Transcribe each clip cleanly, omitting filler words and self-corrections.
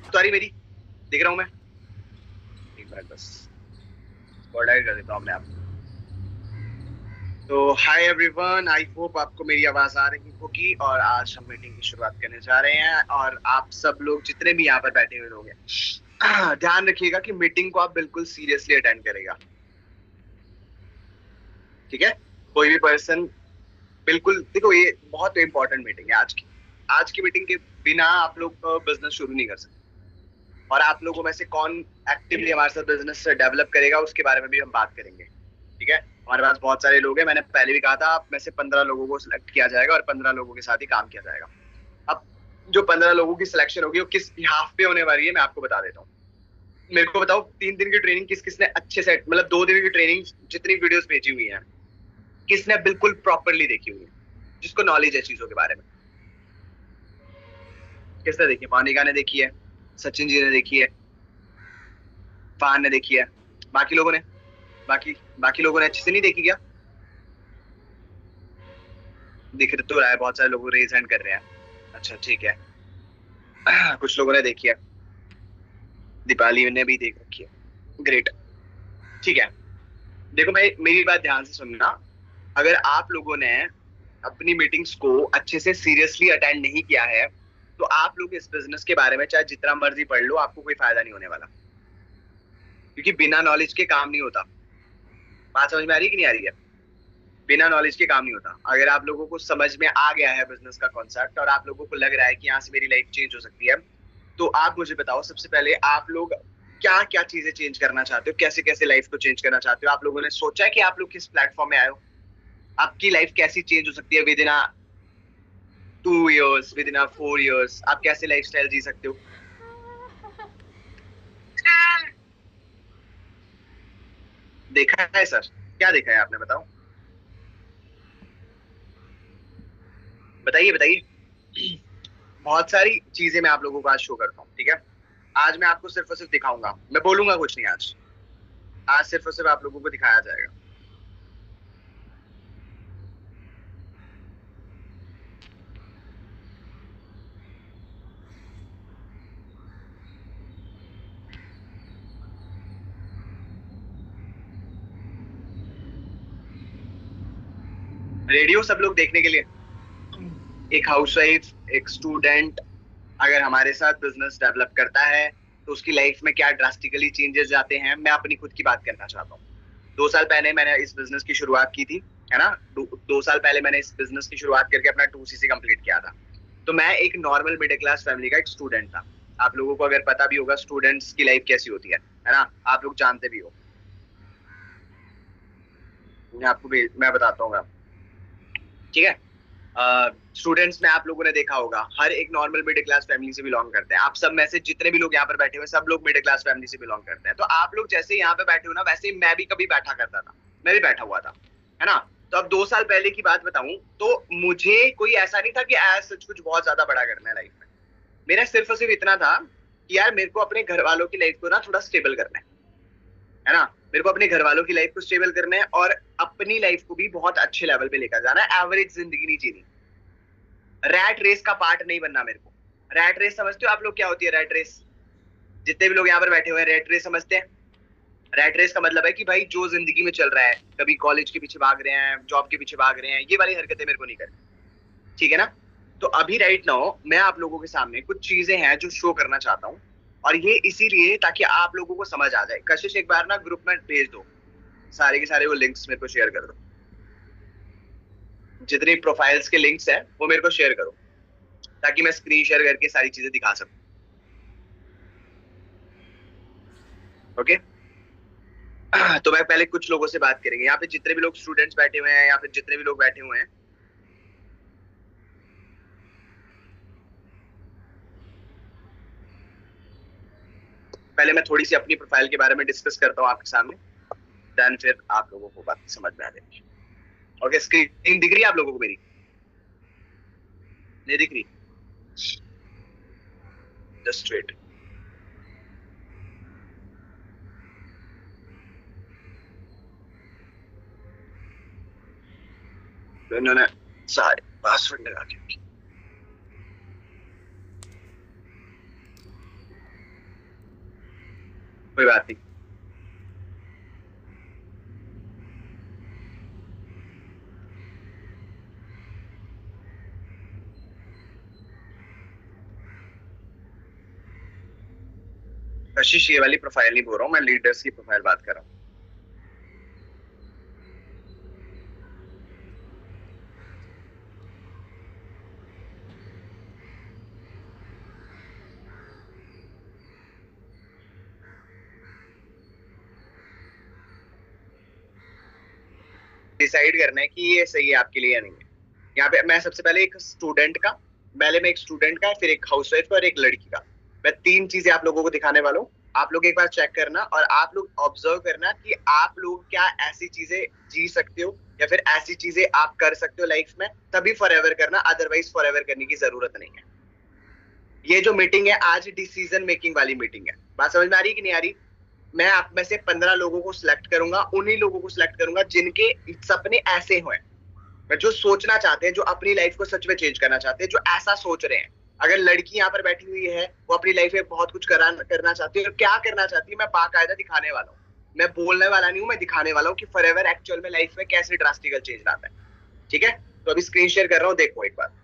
Sorry मेरी दिख रहा हूँ मैं। एक मिनट बस कोऑर्डिनेट कर देता हूँ अपने आप। तो हाय एवरीवन, आई होप आपको मेरी आवाज आ रही होगी और आज हम मीटिंग की शुरुआत करने जा रहे हैं। और आप सब लोग जितने भी यहाँ पर बैठे हुए लोग हैं ध्यान रखिएगा कि मीटिंग को आप बिल्कुल सीरियसली अटेंड करेगा। ठीक है, कोई भी पर्सन बिल्कुल, देखो ये बहुत इंपॉर्टेंट मीटिंग है आज की। आज की मीटिंग के बिना आप लोग बिजनेस शुरू नहीं कर सकते। और आप लोगों में से कौन एक्टिवली हमारे साथ बिजनेस डेवलप करेगा उसके बारे में भी हम बात करेंगे। ठीक है, हमारे पास बहुत सारे लोग हैं, मैंने पहले भी कहा था आप में से 15 लोगों को सिलेक्ट किया जाएगा और 15 लोगों के साथ ही काम किया जाएगा। अब जो 15 लोगों की सिलेक्शन होगी वो किस हाफ पे होने वाली है मैं आपको बता देता हूँ। मेरे को बताओ 3 दिन की ट्रेनिंग किस किसने अच्छे से, मतलब 2 दिन की ट्रेनिंग जितनी वीडियोस भेजी हुई है किसने बिल्कुल प्रॉपरली देखी हुई है, जिसको नॉलेज है चीजों के बारे में। किसने देखी है? मोनिका ने देखी है, सचिन जी ने देखी है, फहान ने देखी है। बाकी लोगों ने, बाकी लोगों ने अच्छे से नहीं देखी क्या? दिख तो रहा है, बहुत सारे लोग रेज हैंड कर रहे हैं। अच्छा ठीक है कुछ लोगों ने देखी है, दीपाली ने भी देख रखी है। ग्रेट, ठीक है। देखो भाई मेरी बात ध्यान से सुनना। अगर आप लोगों ने अपनी मीटिंग्स को अच्छे से सीरियसली अटेंड नहीं किया है तो आप लोग इस बिजनेस के बारे में चाहे जितना मर्जी पढ़ लो, आपको कोई फायदा नहीं होने वाला। क्योंकि बिना नॉलेज के काम नहीं होता। बात समझ में आ रही है कि नहीं आ रही है? बिना नॉलेज के काम नहीं होता। अगर आप लोगों को समझ में आ गया है बिजनेस का कॉन्सेप्ट और आप लोगों को लग रहा है कि यहाँ से मेरी लाइफ चेंज हो सकती है, तो आप मुझे बताओ सबसे पहले आप लोग क्या क्या चीजें चेंज करना चाहते हो, कैसे कैसे लाइफ को चेंज करना चाहते हो। आप लोगों ने सोचा है कि आप लोग किस प्लेटफॉर्म में आए हो? आपकी लाइफ कैसी चेंज हो सकती है with in a 2 years, with in a 4 years? आप कैसे लाइफ स्टाइल जी सकते हो? देखा है सर? क्या देखा है आपने, बताओ, बताइए बताइए। बहुत सारी चीजें मैं आप लोगों को आज शो करता हूँ। ठीक है, आज मैं आपको सिर्फ और सिर्फ दिखाऊंगा, मैं बोलूंगा कुछ नहीं आज। आज सिर्फ और सिर्फ आप लोगों को दिखाया जाएगा। रेडियो सब लोग देखने के लिए, एक हाउसवाइफ, एक स्टूडेंट अगर हमारे साथ बिजनेस डेवलप करता है तो उसकी लाइफ में क्या ड्रास्टिकली चेंजेस जाते हैं, मैं अपनी खुद की बात करना चाहता हूँ। 2 साल पहले मैंने इस बिजनेस की शुरुआत की थी, है ना। 2 साल पहले मैंने इस बिजनेस की शुरुआत करके अपना 2CC कंप्लीट किया था। तो मैं एक नॉर्मल मिडिल क्लास फैमिली का एक स्टूडेंट था। आप लोगों को अगर पता भी होगा स्टूडेंट्स की लाइफ कैसी होती है ना, आप लोग जानते भी हो। मैं बताता हूँ आपको, ठीक है। स्टूडेंट्स में आप लोगों ने देखा होगा हर एक नॉर्मल मिडिल क्लास फैमिली से बिलोंग करते हैं। आप सब में से जितने भी लोग यहाँ पर बैठे हुए हैं सब लोग मिडिल क्लास फैमिली से बिलोंग करते हैं। तो आप लोग जैसे यहाँ पे बैठे हो ना, वैसे ही मैं भी कभी बैठा करता था, मैं भी बैठा हुआ था, है ना। तो अब 2 साल पहले की बात बताऊं तो मुझे कोई ऐसा नहीं था कि ऐसा सच कुछ बहुत ज्यादा बड़ा करना है लाइफ में। मेरा सिर्फ और सिर्फ इतना था कि यार मेरे को अपने घर वालों की लाइफ को ना थोड़ा स्टेबल करना है ना। मेरे को अपने घर वालों की लाइफ को स्टेबल करना है और अपनी लाइफ को भी बहुत अच्छे लेवल पे लेकर जाना है। एवरेज जिंदगी नहीं जीनी, रैट रेस का पार्ट नहीं बनना मेरे को। रैट रेस समझते हो आप लोग क्या होती है रैट रेस? जितने भी लोग यहाँ पर बैठे हुए हैं रैट रेस समझते हैं? रैट रेस का मतलब है कि भाई जो जिंदगी में चल रहा है, कभी कॉलेज के पीछे भाग रहे हैं, जॉब के पीछे भाग रहे हैं, ये वाली हरकतें मेरे को नहीं करनी। ठीक है ना। तो अभी राइट नाउ मैं आप लोगों के सामने कुछ चीजें हैं जो शो करना चाहता हूँ। और ये इसीलिए ताकि आप लोगों को समझ आ जाए। कशिश एक बार ना ग्रुप में भेज दो, सारे के सारे वो लिंक्स मेरे को शेयर कर दो। जितनी प्रोफाइल्स के लिंक्स हैं वो मेरे को शेयर करो ताकि मैं स्क्रीन शेयर करके सारी चीजें दिखा सकूं। ओके तो मैं पहले कुछ लोगों से बात करेंगे। यहाँ पे जितने भी लोग स्टूडेंट्स बैठे हुए हैं या फिर जितने भी लोग बैठे हुए हैं, पहले मैं थोड़ी सी अपनी प्रोफाइल के बारे में डिस्कस करता हूँ आपके सामने, देन फिर आप लोगों को बात समझ में आ जाएगी। ओके, स्क्रीन दिख रही है आप लोगों को मेरी? नहीं दिख रही? Just wait. तो इन्होंने सारे पासवर्ड लगा के, कोई बात नहीं। कशिश ये वाली प्रोफाइल नहीं बोल रहा हूँ मैं, लीडर्स की प्रोफाइल बात कर रहा हूँ। डिसाइड करना है कि ये सही है आपके लिए या नहीं है। यहाँ पे मैं सबसे पहले एक स्टूडेंट का, फिर एक हाउसवाइफ का और एक लड़की का, मैं तीन चीजें आप लोगों को दिखाने वाला हूँ। आप लोग एक बार चेक करना और आप लोग ऑब्जर्व करना कि आप लोग क्या ऐसी चीजें जी सकते हो या फिर ऐसी चीजें आप कर सकते हो लाइफ में, तभी फॉरएवर करना, अदरवाइज फॉरएवर करने की जरूरत नहीं है। ये जो मीटिंग है आज डिसीजन मेकिंग वाली मीटिंग है। बात समझ में आ रही कि नहीं आ रही? मैं आप में से 15 लोगों को सिलेक्ट करूंगा, उन्हीं लोगों को सिलेक्ट करूंगा जिनके सपने ऐसे हुए, जो सोचना चाहते हैं, जो अपनी लाइफ को सच में चेंज करना चाहते हैं, जो ऐसा सोच रहे हैं। अगर लड़की यहाँ पर बैठी हुई है, वो अपनी लाइफ में बहुत कुछ करना चाहती है, और क्या करना चाहती है मैं बाकायदा दिखाने वाला हूँ। मैं बोलने वाला नहीं हूँ, मैं दिखाने वाला हूँ कि फॉरएवर एक्चुअल में लाइफ में कैसे ड्रास्टिकल चेंज लाता है। ठीक है, तो अभी स्क्रीन शेयर कर रहा हूँ, देखो एक बार।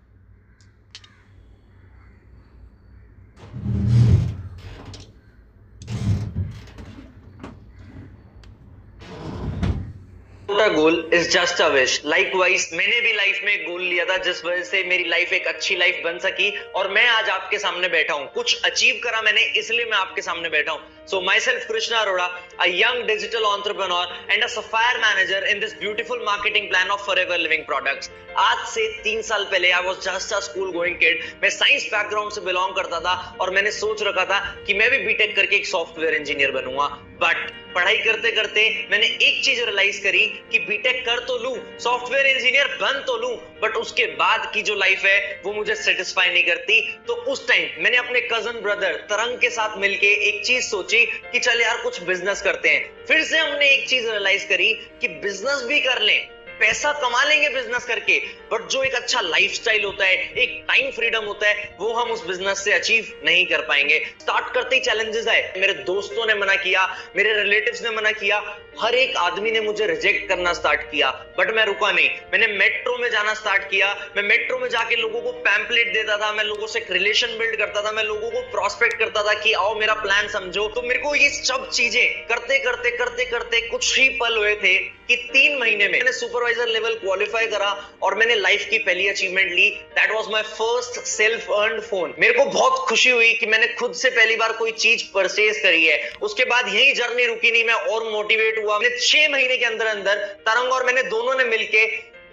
Goal is just a wish. Likewise मैंने भी लाइफ में एक गोल लिया था जिस वजह से मेरी लाइफ एक अच्छी लाइफ बन सकी और मैं आज आपके सामने बैठा हूं। कुछ अचीव करा मैंने, इसलिए मैं आपके सामने बैठा हूं। So myself Krishna Arora, a young digital entrepreneur and a sapphire manager in this beautiful marketing plan of Forever Living Products. आज से 3 साल पहले I was just a school going kid. मैं साइंस बैकग्राउंड से बिलोंग करता था और मैंने सोच रखा था कि मैं भी बीटेक करके एक सॉफ्टवेयर इंजीनियर बनूंगा। बट पढ़ाई करते करते मैंने एक चीज रियलाइज करी कि बीटेक कर तो लूं, सॉफ्टवेयर इंजीनियर बन तो लूं, बट उसके बाद की जो लाइफ है वो मुझे सेटिस्फाई नहीं करती। तो उस टाइम मैंने अपने कजन ब्रदर तरंग के साथ मिलके एक चीज सोची कि चल यार कुछ बिजनेस करते हैं। फिर से हमने एक चीज रियलाइज करी कि बिजनेस भी कर लें, पैसा कमा लेंगे बिजनेस करके, बट जो एक अच्छा लाइफस्टाइल होता है, एक टाइम फ्रीडम होता है, वो हम उस बिजनेस से अचीव नहीं कर पाएंगे। स्टार्ट करते ही चैलेंजेस आए, मेरे दोस्तों ने मना किया, मेरे रिलेटिव्स ने मना किया, हर एक आदमी ने मुझे रिजेक्ट करना स्टार्ट किया, बट मैं रुका नहीं। मैंने मेट्रो में जाना स्टार्ट किया, मैं मेट्रो में जाके लोगों को पैम्पलेट देता था, मैं लोगों से एक रिलेशन बिल्ड करता था, मैं लोगों को प्रोस्पेक्ट करता था कि आओ मेरा प्लान समझो। तो मेरे को ये सब चीजें करते करते करते करते कुछ ही पल हुए थे कि 3 महीने में मैंने सुपरवाइजर लेवल क्वालिफाई करा और मैंने लाइफ की पहली अचीवमेंट ली। That was my first self earned phone. मेरे को बहुत खुशी हुई कि मैंने खुद से पहली बार कोई चीज परचेज करी है। उसके बाद यही जर्नी रुकी नहीं, मैं और मोटिवेट हुआ। मैंने 6 महीने के अंदर अंदर तरंग और मैंने दोनों ने मिलके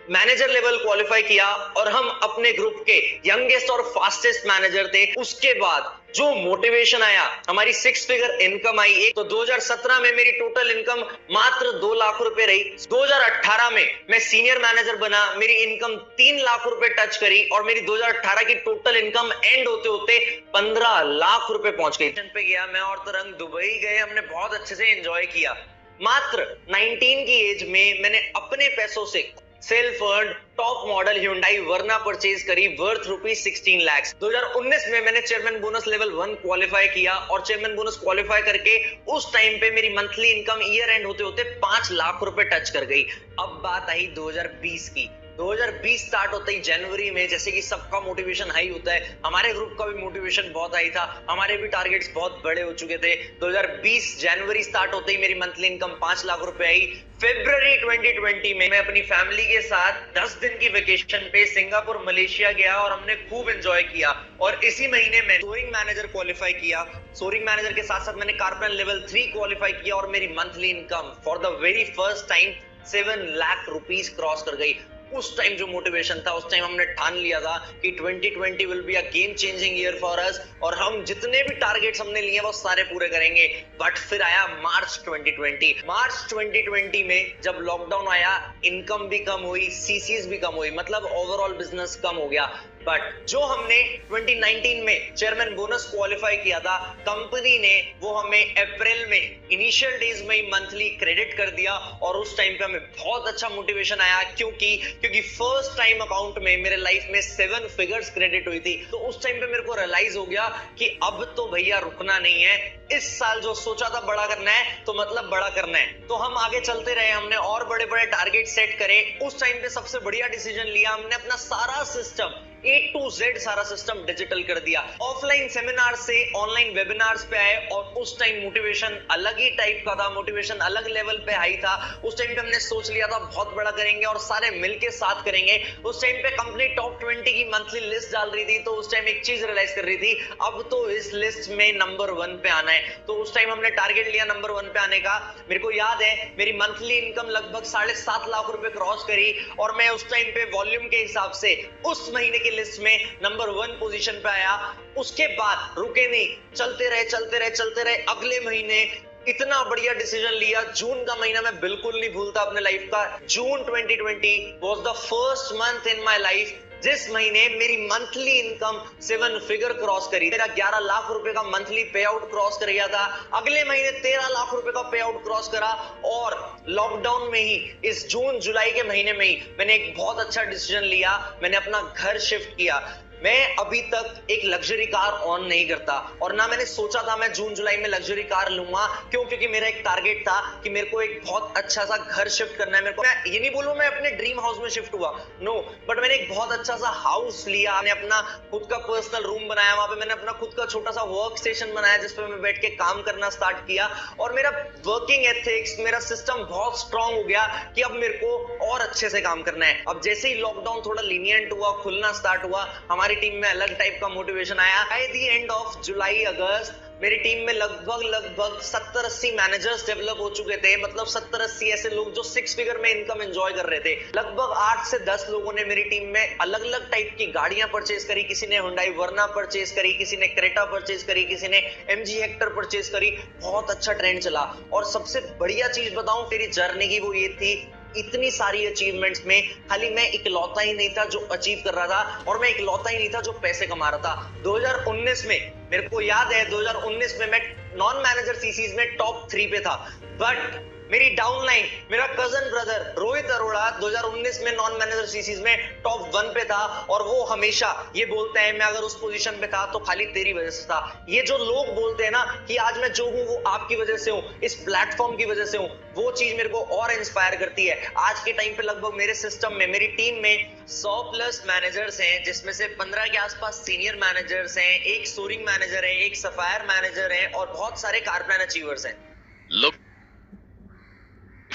मैनेजर लेवल क्वालिफाई किया और हम अपने ग्रुप के यंगेस्ट और फास्टेस्ट मैनेजर थे। उसके बाद जो मोटिवेशन आया, हमारी 6 फिगर इनकम आई। तो 2017 में मेरी टोटल इनकम मात्र 2 लाख रुपए रही। 2018 में मैं सीनियर मैनेजर बना, मेरी इनकम 3 लाख रुपए टच करी और मेरी 2018 की टोटल इनकम एंड होते होते 15 लाख रुपए पहुंच गई। पे गया मैं और तरंग, दुबई गए, हमने बहुत अच्छे से एंजॉय किया। मात्र 19 की एज में मैंने अपने पैसों से self earn top model Hyundai वर्ना परचेज करी वर्थ ₹16 लाख। 2019 में मैंने चेयरमैन बोनस लेवल 1 क्वालिफाई किया और चेयरमैन बोनस क्वालिफाई करके उस टाइम पे मेरी मंथली इनकम ईयर एंड होते होते 5 लाख रुपए टच कर गई। अब बात आई 2020 की। 2020 स्टार्ट होता ही जनवरी में, जैसे कि सबका मोटिवेशन हाई होता है, हमारे ग्रुप का भी मोटिवेशन बहुत हाई था, हमारे भी टारगेट्स बहुत बड़े हो चुके थे। 2020 जनवरी स्टार्ट होते ही मेरी मंथली इनकम 5 लाख रुपए आई। फरवरी 2020 में मैं अपनी फैमिली के साथ 10 दिन की वेकेशन पे सिंगापुर मलेशिया गया और हमने खूब एंजॉय किया। और इसी महीने में सोरिंग मैनेजर क्वालिफाई किया। सोरिंग मैनेजर के साथ साथ मैंने कारपेन लेवल 3 क्वालिफाई किया और मेरी monthly income for the very first time 7 lakh rupees cross कर गई। उस टाइम जो मोटिवेशन था, उस टाइम हमने ठान लिया था कि 2020 will be a game changing year for us और हम जितने भी टारगेट्स हमने लिए वो सारे पूरे करेंगे। बट फिर आया मार्च 2020। मार्च 2020 में जब लॉकडाउन आया, इनकम भी कम हुई, सीसीज भी कम हुई, मतलब ओवरऑल बिजनेस कम हो गया। बट जो हमने 2019 में चेयरमैन बोनस क्वालिफाई किया था, कंपनी ने वो हमें अप्रैल में इनिशियल डेज में ही मंथली क्रेडिट कर दिया और उस टाइम पे हमें बहुत अच्छा मोटिवेशन आया, क्योंकि फर्स्ट टाइम अकाउंट में मेरे लाइफ में 7 फिगर्स क्रेडिट हुई थी। तो उस टाइम पे मेरे को रियलाइज हो गया कि अब तो भैया रुकना नहीं है, इस साल जो सोचा था बड़ा करना है तो मतलब बड़ा करना है। तो हम आगे चलते रहे, हमने और बड़े बड़े टारगेट सेट करे। उस टाइम पे सबसे बढ़िया डिसीजन लिया, हमने अपना सारा सिस्टम A to Z सारा सिस्टम डिजिटल कर दिया। ऑफलाइन सेमिनार से ऑनलाइन वेबिनार्स पे आए और उस टाइम मोटिवेशन अलग ही टाइप का था, मोटिवेशन अलग लेवल पे हाई था। उस टाइम पे हमने सोच लिया था बहुत बड़ा करेंगे और सारे मिलके साथ करेंगे। उस टाइम पे कंपनी टॉप 20 की मंथली लिस्ट डाल रही थी, तो उस टाइम एक चीज रियलाइज कर रही थी, अब तो इस लिस्ट में नंबर 1 पे आना है। तो उस टाइम हमने टारगेट लिया नंबर 1 पे आने का। मेरे को याद है मेरी मंथली इनकम लगभग 7.5 लाख रुपए क्रॉस करी और मैं उस टाइम पे वॉल्यूम के हिसाब से उस महीने की लिस्ट में नंबर 1 पोजीशन पे आया। उसके बाद रुके नहीं, चलते रहे। अगले महीने इतना बढ़िया डिसीजन लिया। जून का महीना मैं बिल्कुल नहीं भूलता अपने लाइफ का। जून 2020 was the first month in my life जिस महीने मेरी मंथली इनकम 7 फिगर क्रॉस करी। मेरा 11 लाख रुपए का मंथली पे आउट क्रॉस कर गया था। अगले महीने 13 लाख रुपए का पे आउट क्रॉस करा और लॉकडाउन में ही इस जून जुलाई के महीने में ही मैंने एक बहुत अच्छा डिसीजन लिया, मैंने अपना घर शिफ्ट किया। मैं अभी तक एक लग्जरी कार ऑन नहीं करता और ना मैंने सोचा था मैं जून जुलाई में लग्जरी कार लूंगा। क्यों? क्योंकि मेरा एक टारगेट था कि मेरे को एक बहुत अच्छा सा घर शिफ्ट करना है। मेरे को, मैं ये नहीं बोलूं मैं अपने ड्रीम हाउस में शिफ्ट हुआ, नो, बट मैंने एक बहुत अच्छा सा हाउस लिया, मैंने अपना खुद का पर्सनल रूम बनाया, वहां पे मैंने अपना खुद का छोटा सा वर्क स्टेशन बनाया जिसपे मैं बैठ के काम करना स्टार्ट किया और मेरा वर्किंग एथिक्स, मेरा सिस्टम बहुत स्ट्रांग हो गया कि अब मेरे को और अच्छे से काम करना है। अब जैसे ही लॉकडाउन थोड़ा लीनियंट हुआ, खुलना स्टार्ट हुआ, हमारी टीम में अलग टाइप का मोटिवेशन आया। बाय द एंड ऑफ जुलाई अगस्त मेरी टीम में लगभग 70-80 मैनेजर्स डेवलप हो चुके थे। मतलब 70-80 ऐसे लोग जो 6 फिगर में इनकम एंजॉय कर रहे थे। लगभग 8 से 10 लोगों ने मेरी टीम में अलग अलग टाइप की गाड़ियां परचेज करी। किसी ने हुंडई वर्ना परचेज करी, किसी ने क्रेटा परचेज करी, किसी ने MG हेक्टर परचेज करी। बहुत अच्छा ट्रेंड चला और सबसे बढ़िया चीज बताऊं तेरी जर्नी की, वो ये थी, इतनी सारी अचीवमेंट्स में खाली मैं इकलौता ही नहीं था जो अचीव कर रहा था और मैं इकलौता ही नहीं था जो पैसे कमा रहा था। 2019 में मेरे को याद है 2019 में मैं नॉन मैनेजर सीसीज में टॉप 3 पे था, बट मेरी डाउनलाइन, मेरा कजन ब्रदर रोहित अरोड़ा 2019 में नॉन मैनेजर सीसीज में टॉप 1 पे था और वो हमेशा ये बोलते हैं मैं अगर उस पोजीशन पे था तो खाली तेरी वजह से था। ये जो लोग बोलते हैं ना कि आज मैं जो हूं वो आपकी वजह से हूं, इस प्लेटफॉर्म की वजह से हूं, वो चीज मेरे को और इंस्पायर करती है। आज के टाइम पे लगभग मेरे सिस्टम में, मेरी टीम में 100+ मैनेजर्स हैं जिसमें से 15 के आसपास सीनियर मैनेजर्स हैं, एक सोरिंग मैनेजर है, एक सफायर मैनेजर है और बहुत सारे कारप्लान अचीवर्स हैं। Look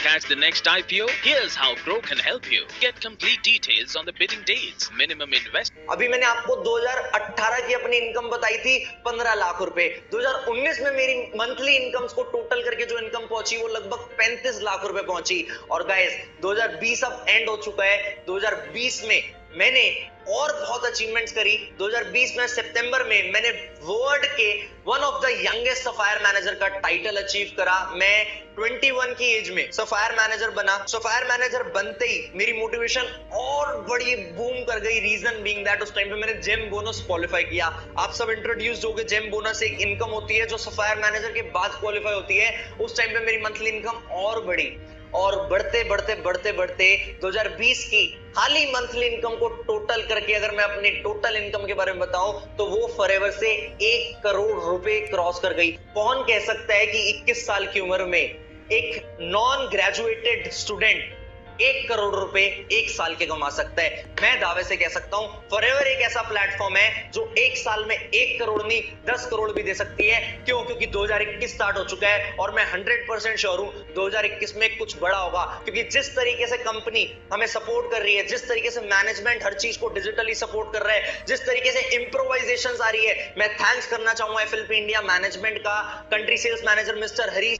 at the next IPO. Here's how Grow can help you. Get complete details on the bidding dates, minimum invest. अभी मैंने आपको 2018 की अपनी इनकम बताई थी 15 लाख रुपए। 2019 में मेरी मंथली इनकम्स को टोटल करके जो इनकम पहुंची वो लगभग 35 लाख रुपए पहुंची। और गाइस 2020 अब एंड हो चुका है। 2020 में मैंने और बहुत अचीवमेंट्स करी। 2020 में सितंबर में मैंने वर्ल्ड के one of the youngest sapphire manager का टाइटल अचीव करा। मैं 21 की एज में सफायर मैनेजर बना। सफायर मैनेजर बनते ही मेरी मोटिवेशन और बड़ी बूम कर गई। रीजन बीइंग दैट उस टाइम पे मैंने जेम बोनस क्वालिफाई किया। आप सब इंट्रोड्यूस हो गए, जेम बोनस एक इनकम होती है जो सफायर मैनेजर के बाद क्वालिफाई होती है। उस टाइम पे मेरी मंथली इनकम और बढ़ी और बढ़ते 2020 की खाली मंथली इनकम को टोटल करके अगर मैं अपनी टोटल इनकम के बारे में बताऊं तो वो फॉरएवर से 1 करोड़ रुपए क्रॉस कर गई। कौन कह सकता है कि 21 साल की उम्र में एक नॉन ग्रेजुएटेड स्टूडेंट 1 करोड़ रुपए 1 साल के कमा सकता है? मैं दावे से कह सकता हूं फॉरएवर एक ऐसा प्लेटफॉर्म है जो 1 साल में 1 करोड़ नहीं 10 करोड़ भी दे सकती है। क्यों? क्योंकि 2021 स्टार्ट हो चुका है और मैं 100% श्योर हूं 2021 में कुछ बड़ा होगा। क्योंकि जिस तरीके से कंपनी हमें सपोर्ट कर रही है, जिस तरीके से मैनेजमेंट हर चीज को डिजिटली सपोर्ट कर रहा है, जिस तरीके से इंप्रोवाइजेशंस आ रही है, मैं थैंक्स करना चाहूंगा FLP इंडिया मैनेजमेंट का, country sales manager mister Harish.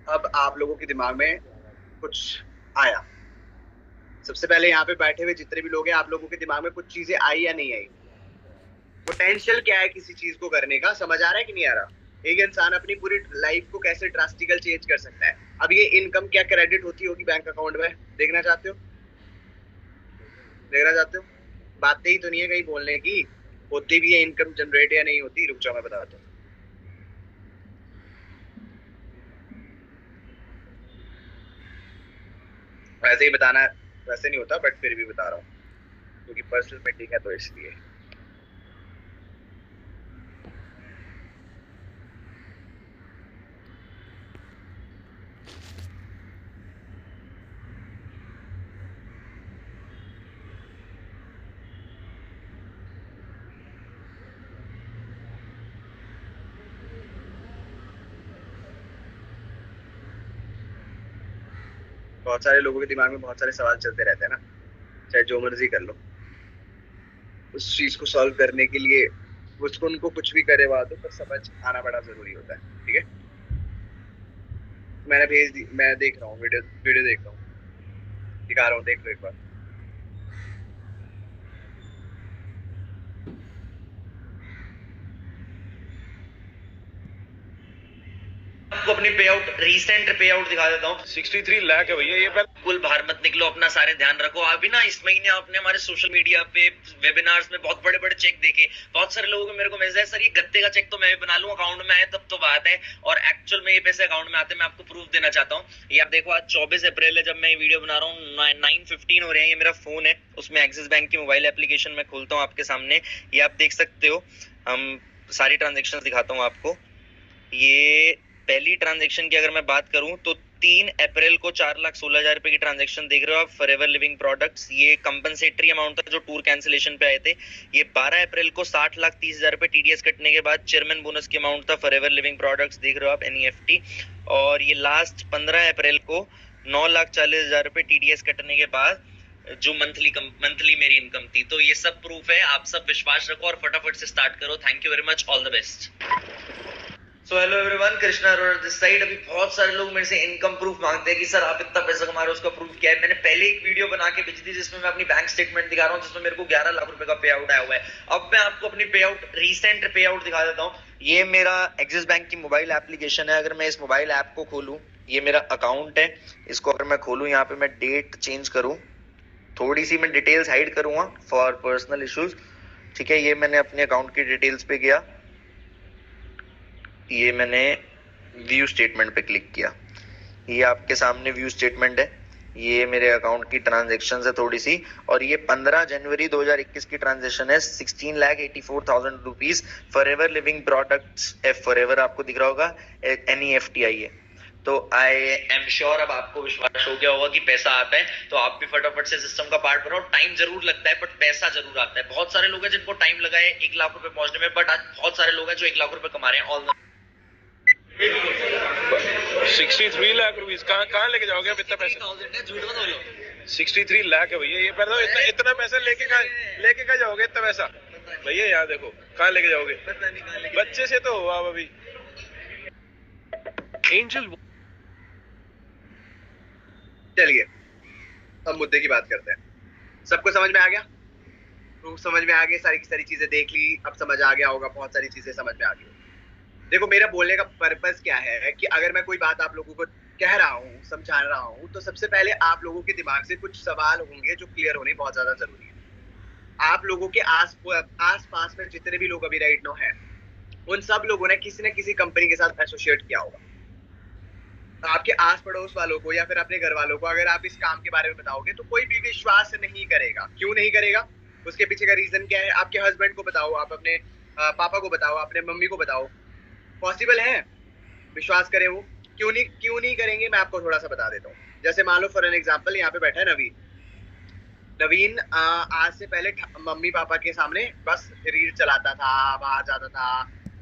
अब आप लोगों के दिमाग में कुछ आया। सबसे पहले यहाँ पे बैठे हुए जितने भी लोग हैं, आप लोगों के दिमाग में कुछ चीजें आई या नहीं आई? पोटेंशियल क्या है किसी चीज को करने का, समझ आ रहा है कि नहीं आ रहा? एक इंसान अपनी पूरी लाइफ को कैसे ड्रास्टिकल चेंज कर सकता है। अब ये इनकम क्या क्रेडिट होती होगी बैंक अकाउंट में, देखना चाहते हो? देखना चाहते हो? बातें ही तो नहीं है कहीं बोलने की, होती भी है इनकम जनरेट या नहीं होती? रुक जाओ मैं बताता हूँ। वैसे ही बताना वैसे नहीं होता, बट फिर भी बता रहा हूँ क्योंकि पर्सनल मीटिंग है तो इसलिए। बहुत सारे लोगों के दिमाग में बहुत सारे सवाल चलते रहते हैं ना, चाहे जो मर्जी कर लो, उस चीज को सॉल्व करने के लिए उसको उनको कुछ भी करे बात हो, पर समझ आना बड़ा जरूरी होता है। ठीक है, मैंने भेज दी, मैं देख रहा हूँ वीडियो, वीडियो देख रहा हूँ, दिखा रहा हूँ, देख लो एक बार। आपको अपनी पे आउट, रिसेंट पे आउट दिखा देता हूँ। 63 लाख है भैया ये पर। कुल बाहर मत निकलो, अपना सारे ध्यान रखो। अभी ना इस महीने आपने हमारे सोशल मीडिया पे वेबिनार्स में बहुत बड़े बड़े चेक देखे, बहुत सारे लोगों को मेरे को मैसेज है, सर ये गत्ते का चेक तो मैं भी बना लूं, अकाउंट में आए तब तो बात है, और एक्चुअल में ये पैसे अकाउंट में आते हैं। मैं आपको प्रूफ देना चाहता हूँ। ये आप देखो, आज 24 अप्रैल है जब मैं ये वीडियो बना रहा हूँ, 9:15 हो रहे हैं। ये मेरा फोन है, उसमें एक्सिस बैंक की मोबाइल एप्लीकेशन मैं खोलता हूँ आपके सामने, ये आप देख सकते हो। हम सारी ट्रांजेक्शन दिखाता हूँ आपको। ये पहली ट्रांजैक्शन की अगर मैं बात करूं तो 3 अप्रैल को 4,16,000 रुपए की ट्रांजैक्शन देख रहे हो आप, फॉरएवर लिविंग प्रोडक्ट्स। ये कंपनसेटरी अमाउंट था जो टूर कैंसिलेशन पे आए थे। ये 12 अप्रैल को 60,30,000 रुपए टीडीएस कटने के बाद चेयरमैन बोनस की अमाउंट था, फॉरएवर लिविंग प्रोडक्ट्स देख रहे हो आप, एनईएफटी। और ये लास्ट 15 अप्रैल को 9,40,000 रुपए टीडीएस कटने के बाद जो मंथली मेरी इनकम थी। तो ये सब प्रूफ है, आप सब विश्वास रखो और फटाफट से स्टार्ट करो। Thank you very much, all the best. So hello everyone, Krishna Arora this side. अभी बहुत सारे लोग मेरे से इनकम प्रूफ मांगते हैं कि सर आप इतना पैसा कमा रहे हो, उसका प्रूफ क्या है। मैंने पहले एक वीडियो बना के भेजी थी जिसमें मैं अपनी बैंक स्टेटमेंट दिखा रहा हूँ, जिसमें मेरे को 11 लाख रुपए का पे आउट आया हुआ है। अब मैं आपको अपनी पे आउट, रिसेंट पे आउट दिखा देता हूँ। ये मेरा एक्सिस बैंक की मोबाइल एप्लीकेशन है। अगर मैं इस मोबाइल ऐप को खोलूँ, ये मेरा अकाउंट है, इसको अगर मैं खोलूँ, यहाँ पे मैं डेट चेंज करूँ, थोड़ी सी मैं डिटेल्स हाइड करूंगा फॉर पर्सनल इश्यूज। ठीक है, ये मैंने अपने अकाउंट की डिटेल्स पे गया, ये मैंने व्यू स्टेटमेंट पे क्लिक किया, ये आपके सामने व्यू स्टेटमेंट है। ये मेरे अकाउंट की ट्रांजेक्शन है थोड़ी सी, और ये 15 जनवरी 2021 की ट्रांजेक्शन है, 16,84,000 rupees. Forever living products, F forever आपको दिख रहा होगा, एनईएफटी आई है। तो आई एम श्योर अब आपको विश्वास हो गया होगा कि पैसा आता है, तो आप भी फटाफट से सिस्टम का पार्ट बनो। टाइम जरूर लगता है बट पैसा जरूर आता है। बहुत सारे लोग हैं जिनको टाइम लगा है 1 लाख रुपए पहुंचने में, बट आज बहुत सारे लोग हैं जो 1 लाख रुपए कमा रहे हैं। ऑल 63 लाख रुपीस कहाँ लेके जाओगे आप इतना पैसा? 63 लाख है भैया ये पर। इतना पैसा लेके कहाँ जाओगे इतना पैसा भैया? यहाँ देखो कहाँ लेके जाओगे? बच्चे से तो हो आप अभी। एंजल, चलिए अब मुद्दे की बात करते हैं। सबको समझ में आ गया? प्रूफ समझ में आ गए, सारी की सारी चीजें देख ली, अब समझ आ गया होगा, बहुत सारी चीजें समझ में आ गई। देखो मेरा बोलने का पर्पस क्या है कि अगर मैं कोई बात आप लोगों को कह रहा हूँ, समझा रहा हूँ, तो सबसे पहले आप लोगों के दिमाग से कुछ सवाल होंगे जो क्लियर होने बहुत ज्यादा जरूरी है। आप लोगों के आस पास में जितने भी लोग अभी राइट नाउ हैं, उन सब लोगों ने किसी न किसी कंपनी के साथ एसोसिएट किया होगा। आपके आस पड़ोस वालों को या फिर अपने घर वालों को अगर आप इस काम के बारे में बताओगे तो कोई भी विश्वास नहीं करेगा। क्यों नहीं करेगा? उसके पीछे का रीजन क्या है? आपके हस्बैंड को बताओ, आप अपने पापा को बताओ, अपने मम्मी को बताओ, पॉसिबल है विश्वास करें वो? क्यों नहीं करेंगे? मैं आपको थोड़ा सा बता देता हूँ। जैसे मान लो फॉर एन एग्जांपल, यहाँ पे बैठा है नवीन आज से पहले मम्मी पापा के सामने बस रील चलाता था, बाहर जाता था,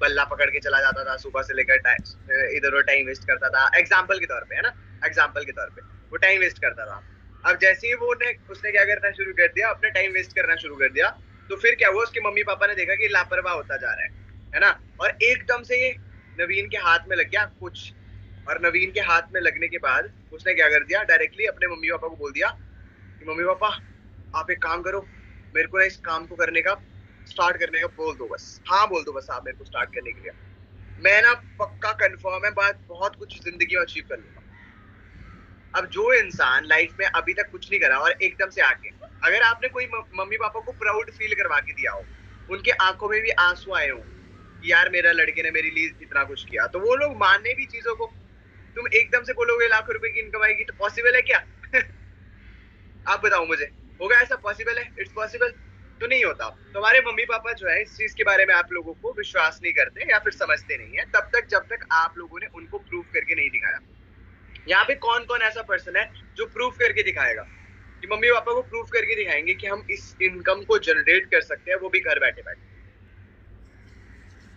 बल्ला पकड़ के चला जाता था, सुबह से लेकर इधर उधर टाइम वेस्ट करता था। एग्जाम्पल के तौर पे है ना, एग्जाम्पल के तौर पे वो टाइम वेस्ट करता था। अब जैसे ही उसने क्या करना शुरू कर दिया, अपना टाइम वेस्ट करना शुरू कर दिया, तो फिर क्या हुआ? उसके मम्मी पापा ने देखा कि लापरवाह होता जा रहा है ना, और एकदम से ये नवीन के हाथ में लग गया कुछ। और नवीन के हाथ में लगने के बाद उसने क्या कर दिया? डायरेक्टली अपने मम्मी पापा को बोल दिया कि मम्मी पापा आप एक काम करो, मेरे को ना इस काम को करने का, स्टार्ट करने का बोल दो बस, हाँ बोल दो बस आप मेरे को स्टार्ट करने के लिए। मैं ना पक्का कंफर्म है बात, बहुत कुछ जिंदगी में अचीव कर लूंगा। अब जो इंसान लाइफ में अभी तक कुछ नहीं करा और एकदम से आके, अगर आपने कोई मम्मी पापा को प्राउड फील करवा के दिया हो, उनके आंखों में भी आंसू आए हो कि यार मेरा लड़के ने मेरे लिए इतना कुछ किया, तो वो लोग माने भी चीजों को। तुम एकदम से बोलोगे लाखों रुपए की इनकम आएगी, तो पॉसिबल है क्या? आप बताओ मुझे, होगा ऐसा? पॉसिबल है? इट्स पॉसिबल तो नहीं होता। तो हमारे मम्मी पापा जो है इस चीज के बारे में आप लोगों को विश्वास नहीं करते या फिर समझते नहीं है तब तक जब तक आप लोगों ने उनको प्रूव करके नहीं दिखाया। यहाँ पे कौन कौन ऐसा पर्सन है जो प्रूफ करके दिखाएगा? कि मम्मी पापा को प्रूफ करके दिखाएंगे कि हम इस इनकम को जनरेट कर सकते हैं, वो भी घर बैठे बैठे।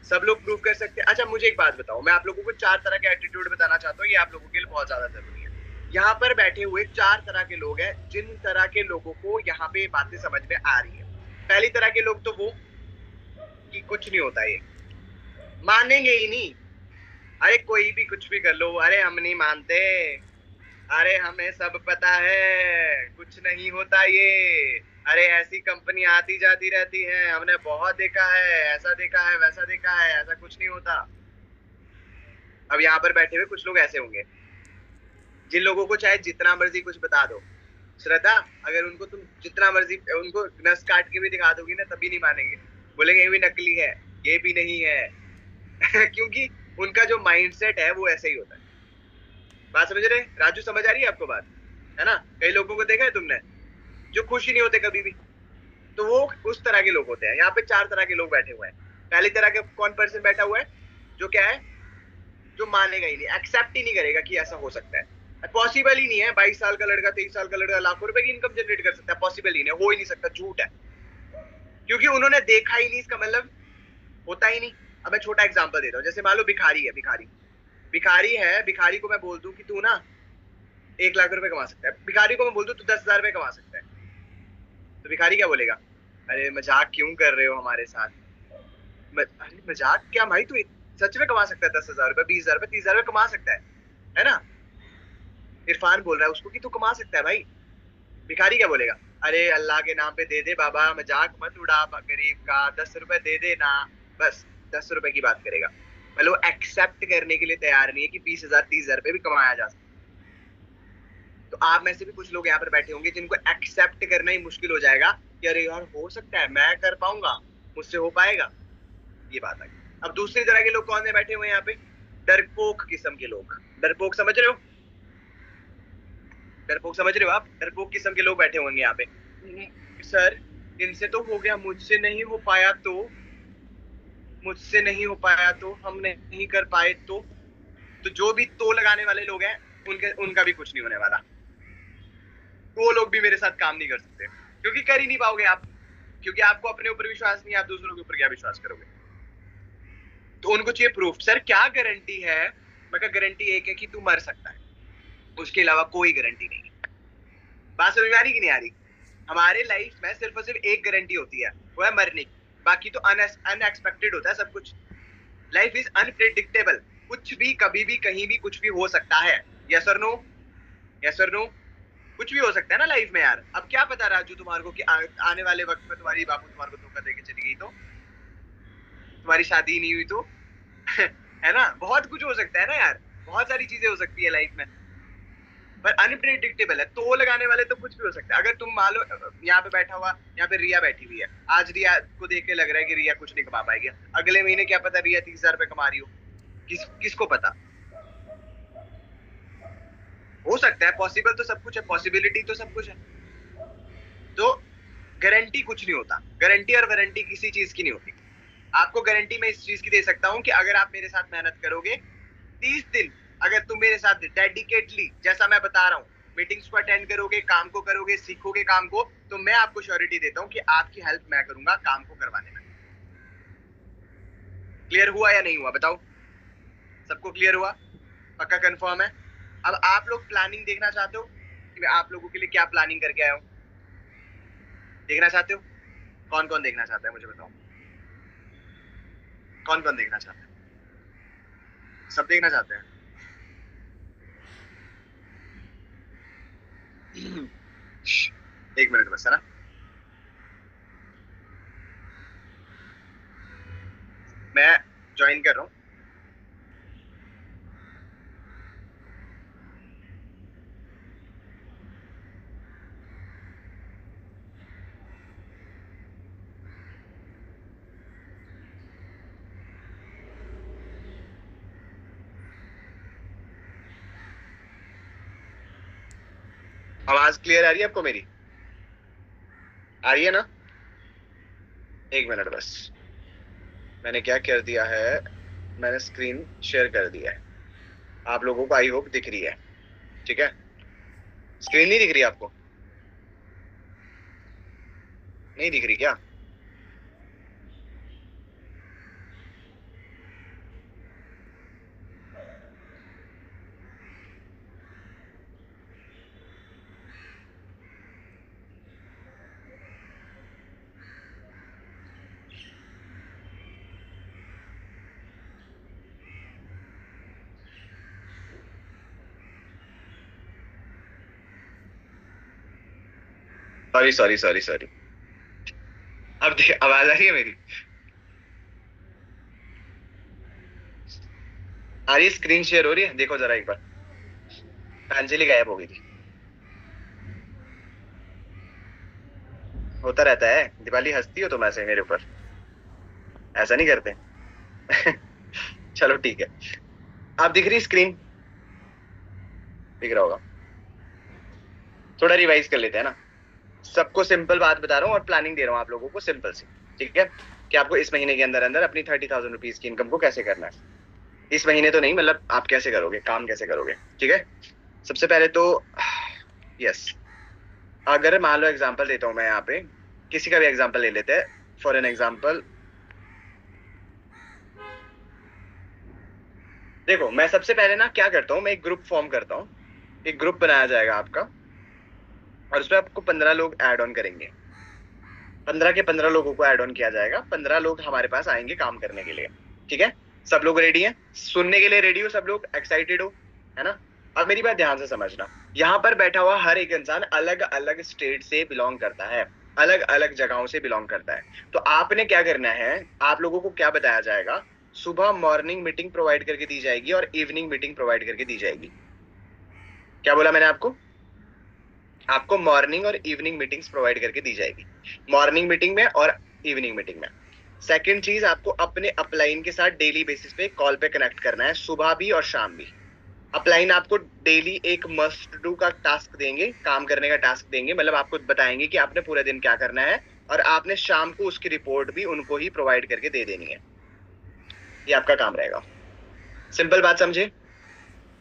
सब लोग प्रूफ कर सकते हैं। अच्छा मुझे एक बात बताओ, मैं आप लोगों को 4 तरह के एटीट्यूड बताना चाहता हूँ, ये आप लोगों के लिए बहुत ज्यादा जरूरी है। यहाँ पर बैठे हुए 4 तरह के लोग हैं, जिन तरह के लोगों को यहाँ पे बातें समझ में आ रही है। पहली तरह के लोग तो वो कि कुछ नहीं होता, ये मानेंगे ही नहीं। अरे कोई भी कुछ भी कर लो, अरे हम नहीं मानते, अरे हमें सब पता है, कुछ नहीं होता ये, अरे ऐसी कंपनी आती जाती रहती है, हमने बहुत देखा है, ऐसा देखा है, वैसा देखा है, ऐसा कुछ नहीं होता। अब यहाँ पर बैठे हुए कुछ लोग ऐसे होंगे जिन लोगों को चाहे जितना मर्जी कुछ बता दो, श्रद्धा, अगर उनको तुम जितना मर्जी उनको नस काट के भी दिखा दोगी ना तभी नहीं मानेंगे, बोलेंगे ये भी नकली है, ये भी नहीं है। क्योंकि उनका जो माइंडसेट है वो ऐसे ही होता है। बात समझ रहे? राजू समझ आ रही है आपको बात? है ना? कई लोगों को देखा है तुमने जो खुश ही नहीं होते कभी भी, तो वो उस तरह के लोग होते हैं। यहाँ पे 4 तरह के लोग बैठे हुए हैं। पहली तरह के कौन पर्सन बैठा हुआ है? जो क्या है, जो मानेगा ही नहीं, एक्सेप्ट ही नहीं करेगा कि ऐसा हो सकता है। पॉसिबल ही नहीं है, 22 साल का लड़का 23 साल का लड़का लाखों रुपए की इनकम जनरेट कर सकता है, पॉसिबल ही नहीं, हो ही नहीं सकता, झूठ है। क्योंकि उन्होंने देखा ही नहीं, इसका मतलब होता ही नहीं। अब मैं छोटा एग्जांपल देता हूँ, जैसे मान लो भिखारी है, भिखारी है, भिखारी को मैं बोल दूं कि तू ना 1 लाख रुपए कमा सकता है, भिखारी को मैं बोल दूं तू 10,000 रुपए कमा सकता है, तो भिखारी क्या बोलेगा? अरे मजाक क्यों कर रहे हो हमारे साथ? अरे मजाक क्या भाई, तू सच में कमा सकता है 10,000 रुपए, 20,000 रुपए, 30,000 रुपए कमा सकता है ना? इरफान बोल रहा है उसको कि तू कमा सकता है भाई। भिखारी क्या बोलेगा? अरे अल्लाह के नाम पे दे दे बाबा, मजाक मत उड़ा गरीब का, 10 रुपए दे दे ना, बस 10 रुपए की बात करेगा। मतलब वो एक्सेप्ट करने के लिए तैयार नहीं है कि 20,000 30,000 रुपए भी कमाया जा सकता है। तो आप में से भी कुछ लोग यहाँ पर बैठे होंगे जिनको एक्सेप्ट करना ही मुश्किल हो जाएगा कि अरे यार हो सकता है, मैं कर पाऊंगा, मुझसे हो पाएगा, ये बात आई। अब दूसरी तरह के लोग कौन है बैठे हुए हैं यहाँ पे? डरपोक किस्म के लोग। डरपोक समझ रहे हो? डरपोक समझ रहे हो आप? डरपोक किस्म के लोग बैठे होंगे यहाँ पे। सर इनसे तो हो गया, मुझसे नहीं हो पाया तो, मुझसे नहीं हो पाया तो, हम नहीं कर पाए तो जो भी तो लगाने वाले लोग हैं उनका भी कुछ नहीं होने वाला। तो वो लोग भी मेरे साथ काम नहीं कर सकते, क्योंकि कर ही नहीं पाओगे आप, क्योंकि आपको अपने ऊपर विश्वास नहीं है, आप दूसरों के ऊपर क्या विश्वास करोगे? तो उनको चाहिए प्रूफ। सर क्या गारंटी है? मैं कहा गारंटी एक है कि तू मर सकता है, उसके अलावा कोई गारंटी नहीं। बात समझ में आ रही कि नहीं आ रही? हमारे लाइफ में सिर्फ और सिर्फ एक गारंटी होती है, वो है मरने की। बाकी तो अनएक्सपेक्टेड होता है सब कुछ। लाइफ इज अनप्रेडिक्टेबल, कुछ भी कभी भी कहीं भी कुछ भी हो सकता है। यस और नो? यस और नो? कुछ भी हो सकता है ना लाइफ में यार। अब क्या पता राजू तुम्हारे को कि आने वाले वक्त में तुम्हारी बापू तुम्हारे को धोखा देके चली गई तो, तुम्हारी शादी नहीं हुई तो, है ना? बहुत कुछ हो सकता है ना यार, बहुत सारी चीजें हो सकती है लाइफ में, पर अनप्रेडिक्टेबल है। तो लगाने वाले तो कुछ भी हो सकता है। अगर तुम मान लो यहाँ पे बैठा हुआ, यहाँ पे रिया बैठी हुई है, आज रिया को देख के लग रहा है कि रिया कुछ नहीं कमा पाएगी, अगले महीने क्या पता रिया 30,000 रुपए कमा रही हो, किसको पता? हो सकता है, पॉसिबल तो सब कुछ है, पॉसिबिलिटी तो सब कुछ है। तो गारंटी कुछ नहीं होता, गारंटी और वारंटी किसी चीज की नहीं होती। आपको गारंटी मैं इस चीज की दे सकता हूँ कि अगर आप मेरे साथ मेहनत करोगे 30 दिन, अगर तुम मेरे साथ डेडिकेटली, जैसा मैं बता रहा हूँ, मीटिंग्स को अटेंड करोगे, काम को करोगे, सीखोगे काम को, तो मैं आपको श्योरिटी देता हूँ कि आपकी हेल्प मैं करूंगा काम को करवाने में। क्लियर हुआ या नहीं हुआ बताओ? सबको क्लियर हुआ? पक्का कंफर्म है? अब आप लोग प्लानिंग देखना चाहते हो कि मैं आप लोगों के लिए क्या प्लानिंग करके आया हूँ? देखना चाहते हो? कौन कौन देखना चाहता है मुझे बताओ? कौन कौन देखना चाहता है? सब देखना चाहते हैं? एक मिनट बस, है ना? मैं ज्वाइन कर रहा हूँ, आवाज क्लियर आ रही है आपको मेरी? आ रही है ना? एक मिनट बस, मैंने क्या कर दिया है, मैंने स्क्रीन शेयर कर दिया है, आप लोगों को आई होप दिख रही है, ठीक है? स्क्रीन नहीं दिख रही आपको? नहीं दिख रही क्या? सॉरी सॉरी सॉरी सॉरी, अब आवाज आ रही है मेरी? आ रही है? स्क्रीन शेयर हो रही है? देखो जरा एक बार। अंजलि गायब हो गई थी। होता रहता है, दिवाली हंसती हो तुम ऐसे मेरे ऊपर, ऐसा नहीं करते। चलो ठीक है, आप दिख रही स्क्रीन? दिख रहा होगा। थोड़ा रिवाइज कर लेते हैं ना, सबको सिंपल बात बता रहा हूँ और प्लानिंग दे रहा हूँ आप लोगों को सिंपल सी, ठीक है? कि आपको इस महीने के अंदर अंदर अपनी 30,000 रुपीज की इनकम को कैसे करना है। इस महीने तो नहीं, मतलब आप कैसे करोगे, काम कैसे करोगे, ठीक है? सबसे पहले तो यस, अगर मान लो एग्जांपल देता हूँ मैं यहाँ पे, किसी का भी एग्जांपल ले लेते हैं फॉर एन एग्जांपल। देखो मैं सबसे पहले ना क्या करता हूँ, मैं एक ग्रुप फॉर्म करता हूँ, एक ग्रुप बनाया जाएगा आपका, और उसमें आपको 15 लोग ऐड ऑन करेंगे। 15 के 15 लोगों को ऐड ऑन किया जाएगा, 15 लोग हमारे पास आएंगे काम करने के लिए, ठीक है? सब लोग रेडी हैं? सुनने के लिए रेडी हो? सब लोग एक्साइटेड हो, है ना? अब मेरी बात ध्यान से समझना, यहाँ पर बैठा हुआ हर एक इंसान अलग अलग स्टेट से बिलोंग करता है, अलग अलग जगहों से बिलोंग करता है। तो आपने क्या करना है, आप लोगों को क्या बताया जाएगा, सुबह मॉर्निंग मीटिंग प्रोवाइड करके दी जाएगी और इवनिंग मीटिंग प्रोवाइड करके दी जाएगी। क्या बोला मैंने आपको? आपको मॉर्निंग और इवनिंग मीटिंग्स प्रोवाइड करके दी जाएगी, मॉर्निंग मीटिंग में और इवनिंग मीटिंग में। सेकंड चीज, आपको अपने अपलाइन के साथ डेली बेसिस पे कॉल पे कनेक्ट करना है, सुबह भी और शाम भी। अपलाइन आपको डेली एक मस्ट डू का टास्क देंगे, काम करने का टास्क देंगे, मतलब आपको बताएंगे कि आपने पूरे दिन क्या करना है, और आपने शाम को उसकी रिपोर्ट भी उनको ही प्रोवाइड करके दे देनी है। ये आपका काम रहेगा। सिंपल बात समझे?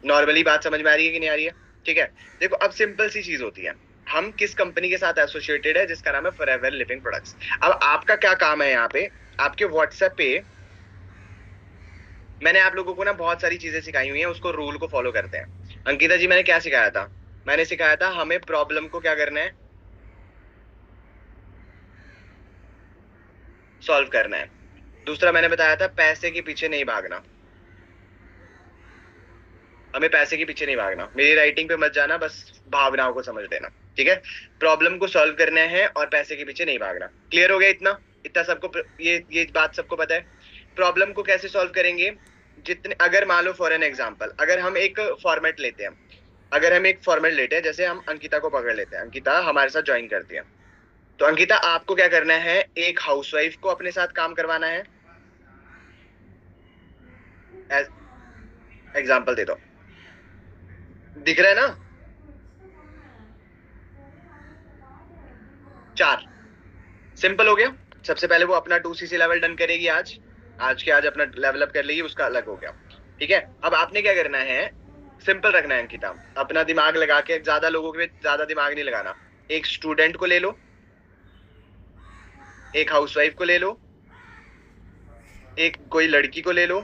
नॉर्मली बात समझ में आ रही है कि नहीं आ रही है? ठीक है, देखो अब सिंपल सी चीज होती है, हम किस कंपनी के साथ एसोसिएटेड है, जिसका नाम है फॉरएवर लिविंग प्रोडक्ट्स। अब आपका क्या काम है यहाँ पे, आपके व्हाट्सएप पे मैंने आप लोगों को ना बहुत सारी चीजें सिखाई हुई हैं, उसको रूल को फॉलो करते हैं। अंकिता जी मैंने क्या सिखाया था? मैंने सिखाया था हमें प्रॉब्लम को क्या करना है, सॉल्व करना है। दूसरा मैंने बताया था पैसे के पीछे नहीं भागना, हमें पैसे के पीछे नहीं भागना। मेरी राइटिंग पे मत जाना, बस भावनाओं को समझ लेना, ठीक है? प्रॉब्लम को सॉल्व करना है और पैसे के पीछे नहीं भागना। क्लियर हो गया? इतना इतना सबको ये बात सबको पता है। प्रॉब्लम को कैसे सॉल्व करेंगे, जितने, अगर मान लो फॉर एन एग्जांपल, अगर हम एक फॉर्मेट लेते हैं, अगर हम एक फॉर्मेट लेते हैं, जैसे हम अंकिता को पकड़ लेते हैं, अंकिता हमारे साथ ज्वाइन करती है, तो अंकिता आपको क्या करना है, एक हाउसवाइफ को अपने साथ काम करवाना है। एग्जाम्पल दे दो, दिख रहा है ना? 4, सिंपल हो गया। सबसे पहले वो अपना 2cc लेवल डन करेगी, आज के आज अपना लेवल अप कर लेगी, उसका अलग हो गया, ठीक है? अब आपने क्या करना है, सिंपल रखना है अंकिता, अपना दिमाग लगा के, ज्यादा लोगों के ज्यादा दिमाग नहीं लगाना। एक स्टूडेंट को ले लो, एक हाउसवाइफ को ले लो, एक कोई लड़की को ले लो,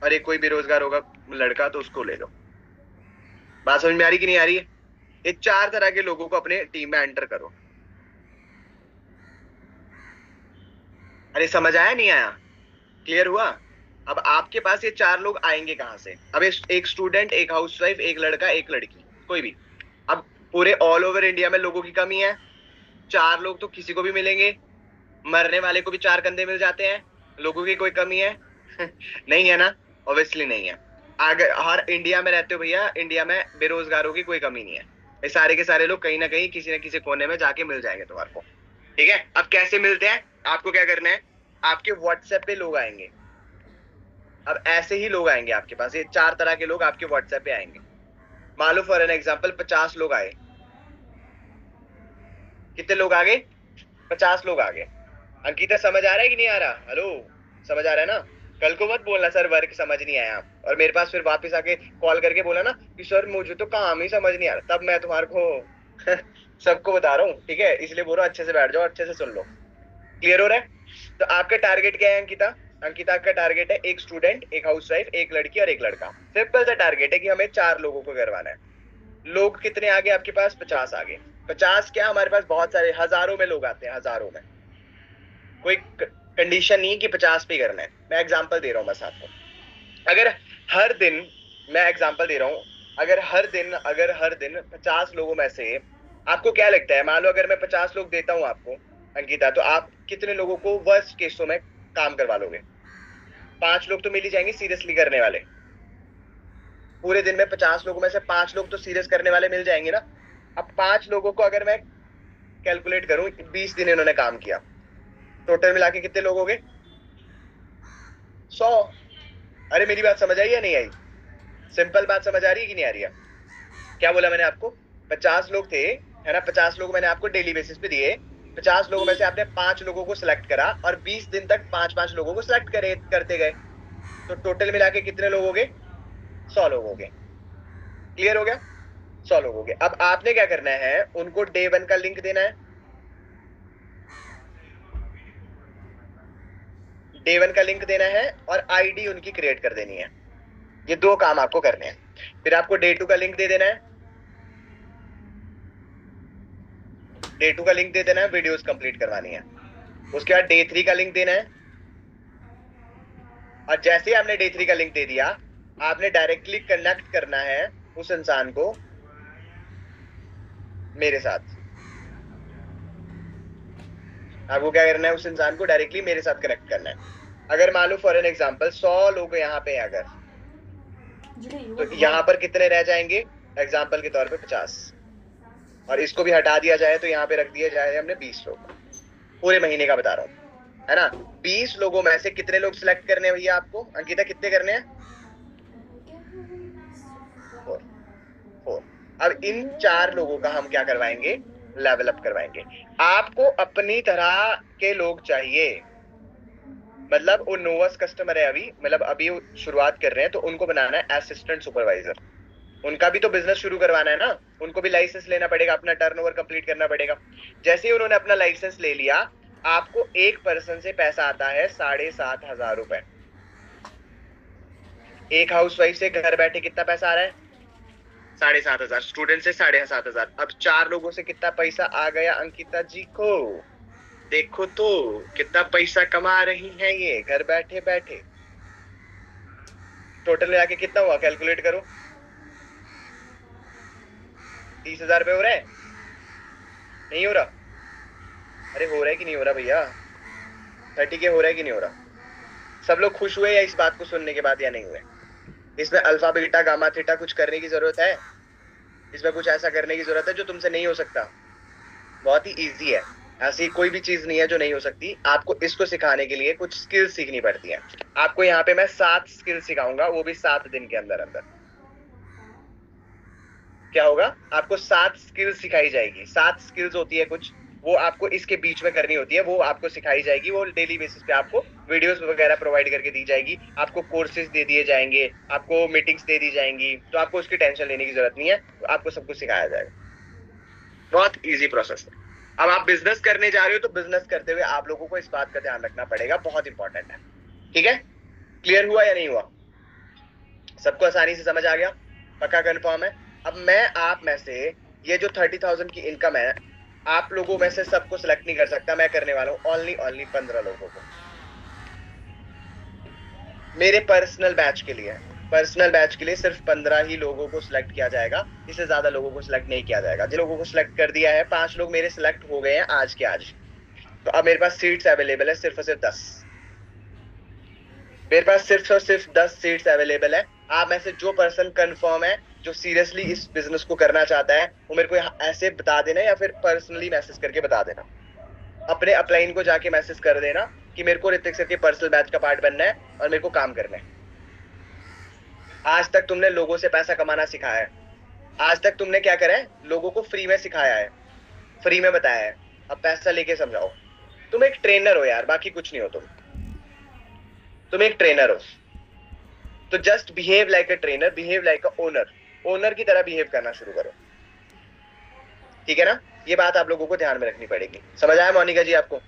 और एक कोई बेरोजगार होगा लड़का तो उसको ले लो। बात समझ में आ रही कि नहीं आ रही है? ये 4 तरह के लोगों को अपने टीम में एंटर करो। अरे समझ आया नहीं आया? क्लियर हुआ? अब आपके पास ये 4 लोग आएंगे कहां से? अब एक स्टूडेंट, एक हाउसवाइफ, एक लड़का, एक लड़की, कोई भी। अब पूरे ऑल ओवर इंडिया में लोगों की कमी है, 4 लोग तो किसी को भी मिलेंगे, मरने वाले को भी 4 कंधे मिल जाते हैं, लोगों की कोई कमी है? नहीं है ना? ऑब्वियसली नहीं है। अगर हर इंडिया में रहते हो भैया, इंडिया में बेरोजगारों की कोई कमी नहीं है, ये सारे के सारे लोग कहीं ना कहीं किसी न किसी कोने में जाके मिल जाएंगे तुम्हारे को, ठीक है? अब कैसे मिलते हैं, आपको क्या करना है, आपके व्हाट्सएप पे लोग आएंगे। अब ऐसे ही लोग आएंगे आपके पास, ये 4 तरह के लोग आपके व्हाट्सएप पे आएंगे। मान लो फॉर एन एग्जांपल 50 लोग आए, कितने लोग आ गए? 50 लोग आ गए। अंकिता समझ आ रहा है कि नहीं आ रहा? हेलो, समझ आ रहा है ना? कल को मत बोलना सर वर्क समझ नहीं आया, और मेरे पास फिर वापस आके कॉल करके बोला ना कि सर मुझे तो काम ही समझ नहीं आ रहा, तब मैं तुम्हारे को सबको बता रहा हूँ, ठीक है? इसलिए बोल रहा हूँ अच्छे से बैठ जाओ, अच्छे से सुन लो। क्लियर हो रहा है? तो आपका टारगेट क्या है अंकिता? अंकिता का टारगेट है एक स्टूडेंट, एक हाउसवाइफ, एक लड़की और एक लड़का। सिंपल सा टारगेट है कि हमें 4 लोगों को करवाना है। लोग कितने आगे आपके पास? 50 आगे। 50 क्या, हमारे पास बहुत सारे हजारों में लोग आते हैं, हजारों में। कोई कंडीशन नहीं कि 50 पे करना है। मैं एग्जांपल दे रहा हूँ बस आपको। अगर हर दिन, मैं एग्जांपल दे रहा हूँ, अगर हर दिन 50 लोगों में से, आपको क्या लगता है, मान लो अगर मैं 50 लोग देता हूँ आपको अंकिता, तो आप कितने लोगों को वर्स्ट केसों में काम करवा लोगे? 5 लोग तो मिल ही जाएंगे सीरियसली करने वाले। पूरे दिन में 50 लोगों में से 5 लोग तो सीरियस करने वाले मिल जाएंगे ना। अब 5 लोगों को अगर मैं कैलकुलेट करूं, 20 दिन इन्होंने काम किया, टोटल मिला के कितने लोग हो गए? 100। अरे मेरी बात समझ आई या नहीं आई? सिंपल बात समझ आ रही है कि नहीं आ रही है? क्या बोला मैंने आपको? 50 लोग थे, है ना? 50 लोग मैंने आपको डेली बेसिस पे दिए। 50 लोगों में से आपने 5 लोगों को सिलेक्ट करा, और 20 दिन तक 5-5 लोगों को सिलेक्ट करते गए, तो टोटल मिला के कितने लोग हो गए? 100 लोग हो गए। क्लियर हो गया? 100 लोग हो गए। अब आपने क्या करना है, उनको डे 1 का लिंक देना है। डे 1 का लिंक देना है और आईडी उनकी क्रिएट कर देनी है। ये 2 काम आपको करने हैं। फिर आपको डे 2 का लिंक दे देना है। डे 2 का लिंक दे देना है, वीडियोस कंप्लीट करवानी है। उसके बाद डे 3 का लिंक देना है। और जैसे ही आपने डे 3 का लिंक दे दिया, आपने डायरेक्टली कनेक्ट करना है उस इंसान को मेरे साथ। आपको क्या करना है, उस इंसान को डायरेक्टली मेरे साथ कनेक्ट करना है। अगर मान लो फॉर एन एग्जांपल 100 लोग यहाँ पे हैं अगर, तो यहाँ पर कितने रह जाएंगे? एग्जांपल के तौर पे 50, और इसको भी हटा दिया जाए तो यहाँ पे रख दिया जाए हमने 20 लोग। पूरे महीने का बता रहा हूँ, है ना? 20 लोगों में से कितने लोग सिलेक्ट करने हैं भैया आपको? अंकिता कितने करने हैं? 4। अब इन 4 लोगों का हम क्या करवाएंगे? लेवल अप करवाएंगे। आपको अपनी तरह के लोग चाहिए, मतलब वो नोवस कस्टमर है अभी, मतलब अभी शुरुआत कर रहे हैं, तो उनको बनाना है असिस्टेंट सुपरवाइजर। उनका भी तो बिजनेस शुरू करवाना है ना, उनको भी लाइसेंस लेना पड़ेगा, अपना टर्नओवर कंप्लीट करना पड़ेगा। जैसे ही उन्होंने अपना लाइसेंस ले लिया, आपको एक पर्सन से पैसा आता है 7,500 रुपए। एक हाउसवाइफ से घर बैठे कितना पैसा आ रहा है? 7,500। स्टूडेंट से 7,500। अब 4 लोगों से कितना पैसा आ गया अंकिता जी को? देखो तो कितना पैसा कमा रही है ये घर बैठे बैठे। टोटल मिला के कितना हुआ, कैलकुलेट करो। 30,000 रुपए हो रहा है? नहीं हो रहा? अरे हो रहा है कि नहीं हो रहा भैया? 30K हो रहा है कि नहीं हो रहा? सब लोग खुश हुए या इस बात को सुनने के बाद, या नहीं हुए? इसमें अल्फा बीटा गामा थीटा कुछ करने की जरूरत है? इसमें कुछ ऐसा करने की जरूरत है जो तुमसे नहीं हो सकता? बहुत ही इजी है, ऐसी कोई भी चीज नहीं है जो नहीं हो सकती। आपको इसको सिखाने के लिए कुछ स्किल्स सीखनी पड़ती हैं। आपको यहाँ पे मैं 7 स्किल्स सिखाऊंगा, वो भी 7 दिन के अंदर अंदर। क्या होगा? आपको 7 स्किल्स सिखाई जाएगी। 7 स्किल्स होती है कुछ, वो आपको इसके बीच में करनी होती है, वो आपको सिखाई जाएगी। वो डेली बेसिस पे आपको वीडियोस वगैरह प्रोवाइड करके दी जाएगी, आपको कोर्सेज दे दिए जाएंगे, आपको मीटिंग्स दे दी जाएंगी, तो आपको उसकी टेंशन लेने की जरूरत नहीं है, आपको सब कुछ सिखाया जाएगा। बहुत इजी प्रोसेस है। अब आप बिजनेस करने जा रहे हो, तो बिजनेस करते हुए आप लोगों को इस बात का ध्यान रखना पड़ेगा, बहुत इंपॉर्टेंट है। ठीक है? क्लियर हुआ या नहीं हुआ? सबको आसानी से समझ आ गया? पक्का कंफर्म है? अब मैं आप में से ये जो 30,000 की इनकम है, आप लोगों में से सबको सिलेक्ट नहीं कर सकता। मैं करने वाला हूं ओनली 15 लोगों को मेरे पर्सनल बैच के लिए। पर्सनल बैच के लिए सिर्फ 15 ही लोगों को सिलेक्ट किया जाएगा, इससे ज्यादा लोगों को सिलेक्ट नहीं किया जाएगा। जिन लोगों को सिलेक्ट कर दिया है, 5 लोग मेरे सिलेक्ट हो गए हैं आज के आज, तो अब मेरे पास सीट्स अवेलेबल है सिर्फ और सिर्फ 10। मेरे पास सिर्फ और सिर्फ 10 सीट्स अवेलेबल है। आप में से जो पर्सन कंफर्म है, जो सीरियसली इस बिजनेस को करना चाहता है, वो मेरे को ऐसे बता देना, या फिर पर्सनली मैसेज करके बता देना। अपने अपलाइन को जाके मैसेज कर देना कि मेरे को ऋतिक सर के पर्सनल बैच का पार्ट बनना है और मेरे को काम करना है। आज तक तुमने लोगों से पैसा कमाना सिखाया है, आज तक तुमने क्या करा है? लोगों को फ्री में सिखाया है, फ्री में बताया है। अब पैसा लेके समझाओ। तुम एक ट्रेनर हो यार, बाकी कुछ नहीं हो तुम एक ट्रेनर हो, तो just behave like a trainer, behave like a owner, owner की तरह बिहेव करना शुरू करो, ठीक है ना? ये बात आप लोगों को ध्यान में रखनी पड़ेगी। समझ आया मोनिका जी आपको?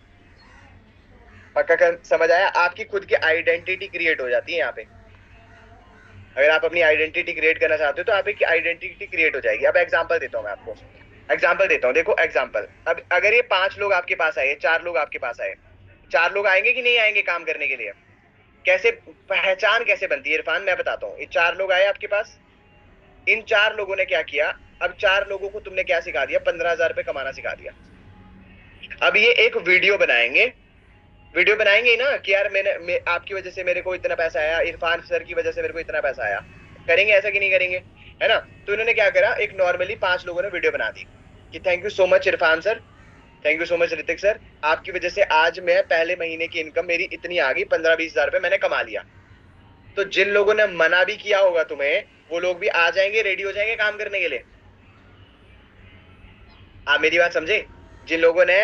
पक्का समझ आया? आपकी खुद की आइडेंटिटी क्रिएट हो जाती है यहाँ पे। अगर आप अपनी आइडेंटिटी क्रिएट करना चाहते हो तो आपकी आइडेंटिटी क्रिएट हो जाएगी। अब एग्जांपल देता हूँ मैं आपको, एग्जांपल देता हूँ, देखो एग्जांपल। अब अगर ये 5 लोग आपके पास आए, 4 लोग आपके पास आए, 4 लोग आएंगे कि नहीं आएंगे काम करने के लिए? कैसे पहचान कैसे बनती है इरफान, मैं बताता हूँ। ये 4 लोग आए आपके पास, इन 4 लोगों ने क्या किया? अब 4 लोगों को तुमने क्या सिखा दिया? 15,000 रुपए कमाना सिखा दिया। अब ये एक वीडियो बनाएंगे, वीडियो बनाएंगे ना कि यार आपकी वजह से मेरे को इतना पैसा आया, इरफान सर की वजह से मेरे को इतना पैसा आया। करेंगे ऐसा कि नहीं करेंगे? है ना? तो इन्होंने क्या करा, एक नॉर्मली 5 लोगों ने वीडियो बना दी कि thank you so much Irfan sir, thank you so much Hrithik sir, आपकी वजह से आज मैं पहले महीने की इनकम मेरी इतनी आ गई, 15-20 हजार रुपए मैंने कमा लिया। तो जिन लोगों ने मना भी किया होगा तुम्हें, वो लोग भी आ जाएंगे, रेडी हो जाएंगे काम करने के लिए। आप मेरी बात समझे? जिन लोगों ने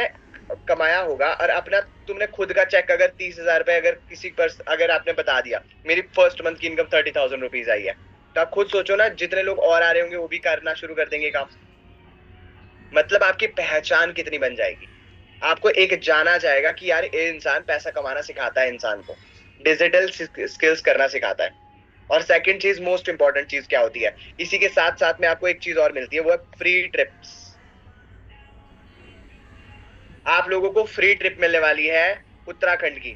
कमाया होगा और अपना तुमने खुद का चेक अगर 30,000 रुपए अगर किसी पर अगर आपने बता दिया मेरी फर्स्ट मंथ की इनकम 30,000 रुपीज आई है, तो आप खुद सोचो ना, जितने लोग और आ रहे होंगे वो भी करना शुरू कर देंगे काम। मतलब आपकी पहचान कितनी बन जाएगी, आपको एक जाना जाएगा कि यार ये इंसान पैसा कमाना सिखाता है, इंसान को डिजिटल स्किल्स करना सिखाता है। और सेकंड चीज, मोस्ट इंपॉर्टेंट चीज क्या होती है, इसी के साथ साथ में आपको एक चीज और मिलती है, वो है फ्री ट्रिप्स। आप लोगों को फ्री ट्रिप मिलने वाली है उत्तराखंड की।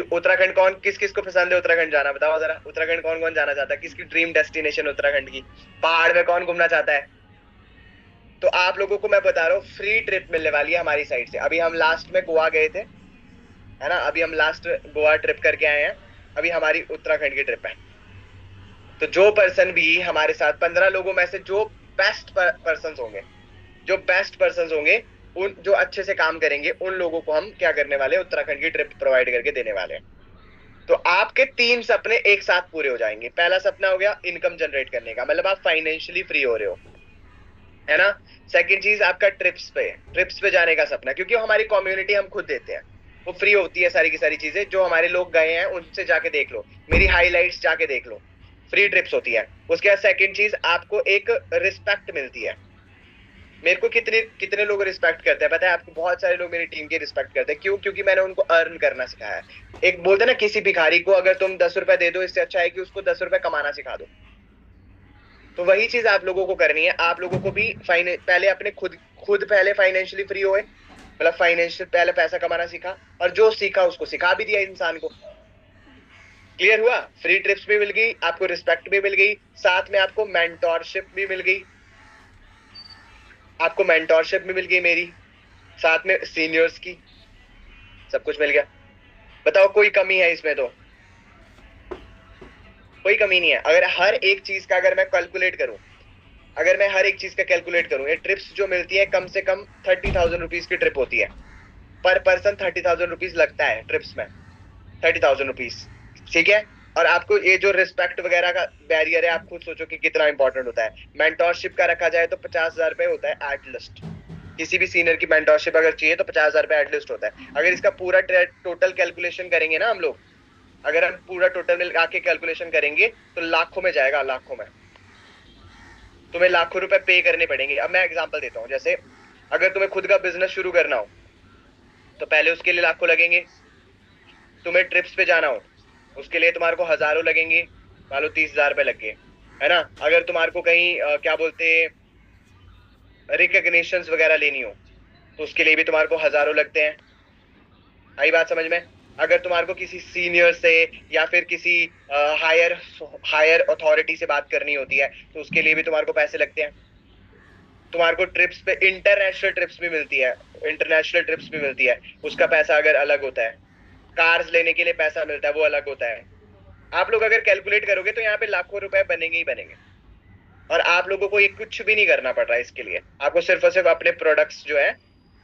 उत्तराखंड कौन किस किस को पसंद है उत्तराखंड जाना, बताओ जरा। उत्तराखंड कौन कौन जाना चाहता है? किसकी ड्रीम डेस्टिनेशन उत्तराखंड की? पहाड़ में कौन घूमना चाहता है? तो आप लोगों को मैं बता रहा हूँ फ्री ट्रिप मिलने वाली है हमारी साइड से। अभी हम लास्ट में गोवा गए थे, है ना? अभी हम लास्ट गोवा ट्रिप करके आए हैं, अभी हमारी उत्तराखंड की ट्रिप है। तो जो पर्सन भी हमारे साथ 15 लोगों में से जो बेस्ट पर्सन होंगे, जो बेस्ट पर्सन होंगे, उन जो अच्छे से काम करेंगे, उन लोगों को हम क्या करने वाले, उत्तराखंड की ट्रिप प्रोवाइड करके देने वाले हैं। तो आपके 3 सपने एक साथ पूरे हो जाएंगे। पहला सपना हो गया इनकम जनरेट करने का, मतलब आप फाइनेंशियली फ्री हो रहे हो, है ना? सेकंड चीज आपका ट्रिप्स पे जाने का सपना, क्योंकि हमारी कम्युनिटी हम खुद देते हैं, वो फ्री होती है सारी की सारी चीजें। जो हमारे लोग गए हैं उनसे जाके देख लो, मेरी हाईलाइट्स जाके देख लो, फ्री ट्रिप्स होती है। उसके बाद सेकंड चीज आपको एक रिस्पेक्ट मिलती है। मेरे को कितने कितने लोग रिस्पेक्ट करते हैं पता है आपको? बहुत सारे लोग मेरी टीम की रिस्पेक्ट करते हैं। क्यों? क्योंकि मैंने उनको अर्न करना सिखाया है। एक बोलते ना, किसी भिखारी को अगर तुम 10 रुपए दे दो, इससे अच्छा है कि उसको 10 रुपए कमाना सिखा दो। तो वही चीज आप लोगों को करनी है। आप लोगों को भी पहले अपने खुद पहले फाइनेंशियली फ्री होए, मतलब फाइनेंशियल पहले पैसा कमाना सीखा, और जो सीखा उसको सिखा भी दिया इंसान को। क्लियर हुआ? फ्री ट्रिप्स भी मिल गई आपको, रिस्पेक्ट भी मिल गई, साथ में आपको मेंटोरशिप भी मिल गई, आपको मेंटोरशिप भी मिल गई मेरी, साथ में सीनियर्स की, सब कुछ मिल गया। बताओ कोई कमी है इसमें? तो कोई कमी नहीं है। अगर हर एक चीज का अगर मैं कैलकुलेट करूं, अगर मैं हर एक चीज का कैलकुलेट करूं, ये ट्रिप्स जो मिलती है कम से कम 30,000 रुपीज की ट्रिप होती है पर पर्सन। 30,000 रुपीज लगता है ट्रिप्स में, 30,000 रुपीज, ठीक है? और आपको ये जो रिस्पेक्ट वगैरह का बैरियर है, आप खुद सोचो कि कितना इंपॉर्टेंट होता है। मेंटोरशिप का रखा जाए तो 50,000 रुपए होता है एटलिस्ट। किसी भी सीनियर की मेंटोरशिप अगर चाहिए तो 50,000 रुपए एटलिस्ट होता है। अगर इसका पूरा टोटल कैलकुलेशन करेंगे ना हम लोग, अगर हम पूरा टोटल मिला के कैलकुलेशन करेंगे तो लाखों में जाएगा, लाखों में। तुम्हें लाखों रुपए पे करने पड़ेंगे। अब मैं एग्जांपल देता हूँ, जैसे अगर तुम्हें खुद का बिजनेस शुरू करना हो तो पहले उसके लिए लाखों लगेंगे। तुम्हें ट्रिप्स पे जाना हो उसके लिए तुम्हारे को हजारों लगेंगे, मान लो 30,000 रुपए लग गए, है ना? अगर तुम्हारे को कहीं क्या बोलते रिकॉग्निशंस वगैरह लेनी हो तो उसके लिए भी तुम्हारे को हजारों लगते हैं। आई बात समझ में? अगर तुम्हारे को किसी सीनियर से या फिर किसी हायर अथॉरिटी से बात करनी होती है तो उसके लिए भी तुम्हारे को पैसे लगते हैं। तुम्हारे को ट्रिप्स पे इंटरनेशनल ट्रिप्स भी मिलती है, इंटरनेशनल ट्रिप्स भी मिलती है, उसका पैसा अगर अलग होता है। कार्स लेने के लिए पैसा मिलता है, वो अलग होता है। आप लोग अगर कैलकुलेट करोगे तो यहाँ पे लाखों रुपए बनेंगे ही बनेंगे। और आप लोगों को ये कुछ भी नहीं करना पड़ रहा है इसके लिए, आपको सिर्फ और सिर्फ अपने प्रोडक्ट्स जो है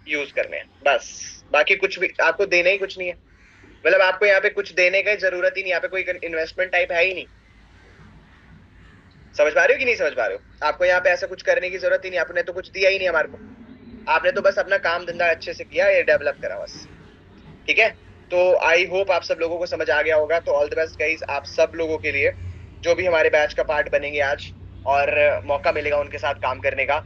यूज करने हैं बस। बाकी कुछ भी आपको देना ही कुछ नहीं है, मतलब आपको यहाँ पे कुछ देने की जरूरत ही नहीं, यहाँ पे कोई इन्वेस्टमेंट टाइप है ही नहीं। समझ पा रहे हो कि नहीं समझ पा रहे हो? आपको यहाँ पे ऐसा कुछ करने की जरूरत ही नहीं, आपने तो कुछ दिया ही नहीं हमारे को। आपने तो बस अपना काम धंधा अच्छे से किया, ये डेवलप करा बस, ठीक है। तो आई होप आप सब लोगों को समझ आ गया होगा। तो ऑल द बेस्ट गाइस आप सब लोगों के लिए, जो भी हमारे बैच का पार्ट बनेंगे आज और मौका मिलेगा उनके साथ काम करने का।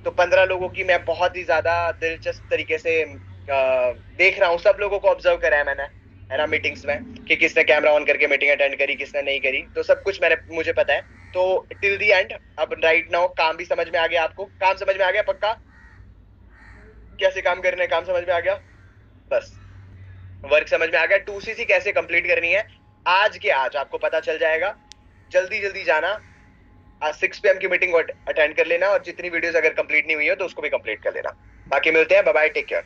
तो 15 लोगों की मैं बहुत ही ज्यादा दिलचस्प तरीके से देख रहा हूँ, सब लोगों को ऑब्जर्व करा है मैंने, है ना, मीटिंग्स में, कि किसने कैमरा ऑन करके मीटिंग अटेंड करी, किसने नहीं करी, तो सब कुछ मुझे पता है। तो टिल दी एंड, अब राइट नाउ काम भी समझ में आ गया आपको, काम समझ में आ गया पक्का, कैसे काम करने काम समझ में आ गया, बस वर्क समझ में आ गया, 2cc कैसे कंप्लीट करनी है आज के आज आपको पता चल जाएगा। जल्दी जल्दी जाना, आज 6 PM की मीटिंग अटेंड कर लेना, और जितनी वीडियोस अगर कंप्लीट नहीं हुई है तो उसको भी कंप्लीट कर लेना। बाकी मिलते हैं, बाय बाय, टेक केयर।